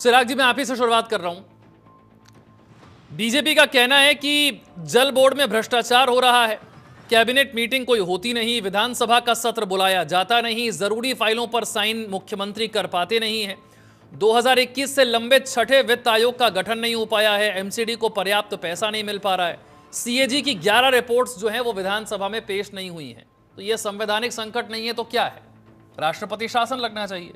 चिराग जी, मैं आप ही से शुरुआत कर रहा हूं। बीजेपी का कहना है कि जल बोर्ड में भ्रष्टाचार हो रहा है, कैबिनेट मीटिंग कोई होती नहीं, विधानसभा का सत्र बुलाया जाता नहीं, जरूरी फाइलों पर साइन मुख्यमंत्री कर पाते नहीं है, 2021 से लंबित छठे वित्त आयोग का गठन नहीं हो पाया है, एमसीडी को पर्याप्त पैसा नहीं मिल पा रहा है, सीएजी की 11 रिपोर्ट्स जो हैं वो विधानसभा में पेश नहीं हुई हैं। तो यह संवैधानिक संकट नहीं है तो क्या है? राष्ट्रपति शासन लगना चाहिए।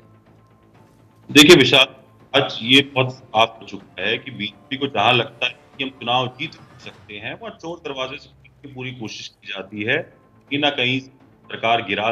देखिए विशाल, आज ये बहुत साफ हो चुका है कि बीजेपी को जहां लगता है कि हम चुनाव जीत सकते हैं, वहां चोर दरवाजे से की पूरी कोशिश की जाती है। कहीं ना कहीं सरकार गिरा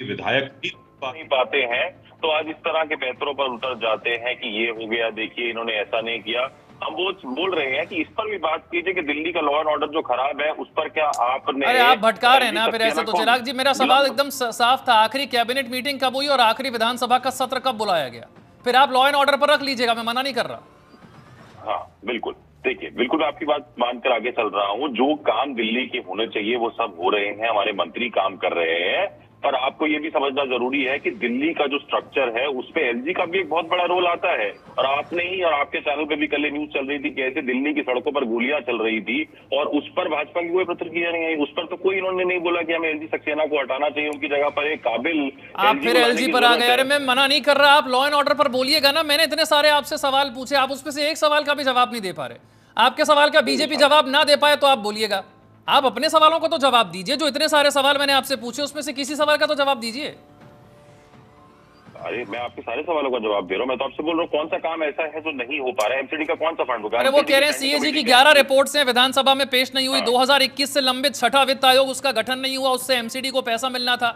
विधायक जीत नहीं पाते हैं, तो आज इस तरह के पैंतरों पर उतर जाते हैं कि ये हो गया, देखिए इन्होंने ऐसा नहीं किया। हम वो बोल रहे हैं कि इस पर भी बात कीजिए कि दिल्ली का लॉ एंड ऑर्डर जो खराब है उस पर क्या आपने। अरे आप भटका रहे हैं ना फिर ऐसे। तो चिराग जी, मेरा सवाल एकदम साफ था, आखिरी कैबिनेट मीटिंग कब हुई और आखिरी विधानसभा का सत्र कब बुलाया गया? फिर आप लॉ एंड ऑर्डर पर रख लीजिएगा, मैं मना नहीं कर रहा। हाँ बिल्कुल, देखिए बिल्कुल मैं आपकी बात मानकर आगे चल रहा हूँ। जो काम दिल्ली के होने चाहिए वो सब हो रहे हैं, हमारे मंत्री काम कर रहे हैं। पर आपको ये भी समझना जरूरी है कि दिल्ली का जो स्ट्रक्चर है उस पे एलजी का भी एक बहुत बड़ा रोल आता है। और आपने ही और आपके चैनल पे भी कल न्यूज चल रही थी कि ऐसे दिल्ली की सड़कों पर गोलियां चल रही थी और उस पर भाजपा की कोई प्रतिक्रिया नहीं आई। उस पर तो कोई इन्होंने नहीं बोला कि हमें एलजी सक्सेना को हटाना चाहिए, उनकी जगह पर एक काबिल। आप फिर एलजी पर आ गए। अरे मैं मना नहीं कर रहा, आप लॉ एंड ऑर्डर पर बोलिएगा ना। मैंने इतने सारे आपसे सवाल पूछे, आप उसमें से एक सवाल का भी जवाब नहीं दे पा रहे। आपके सवाल का बीजेपी जवाब ना दे पाए तो आप बोलिएगा। आप अपने सवालों को तो जवाब दीजिए। जो इतने सारे सवाल मैंने आपसे पूछे उसमें से किसी सवाल का तो जवाब दीजिए। अरे मैं आपके सारे सवालों का जवाब दे रहा हूं। मैं तो आपसे बोल रहा हूं कौन सा काम ऐसा है जो नहीं हो पा रहा है। एमसीडी का कौन सा फंड होगा? अरे वो कह रहे हैं सीएजी की 11 रिपोर्ट्स हैं, विधानसभा में पेश नहीं हुई, 2021 से लंबित छठा वित्त आयोग उसका गठन नहीं हुआ, उससे एमसीडी को पैसा मिलना था,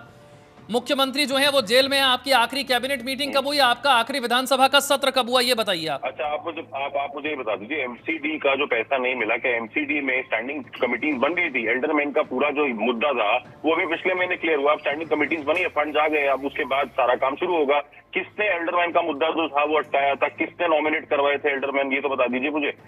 मुख्यमंत्री जो है वो जेल में है। आपकी आखिरी कैबिनेट मीटिंग कब हुई? आपका आखिरी विधानसभा का सत्र कब हुआ? ये बताइए आप। अच्छा, आप मुझे ये बता दीजिए, एमसीडी का जो पैसा नहीं मिला, क्या एमसीडी में स्टैंडिंग कमिटीज बन गई थी? एल्डरमैन का पूरा जो मुद्दा था वो अभी पिछले महीने क्लियर हुआ। अब स्टैंडिंग कमिटीज बनी है, फंड आ गए, अब उसके बाद सारा काम शुरू होगा। किसने एल्डरमैन का मुद्दा जो था वो अटकाया था? किसने नॉमिनेट करवाए थे एल्डरमैन? ये तो बता दीजिए मुझे।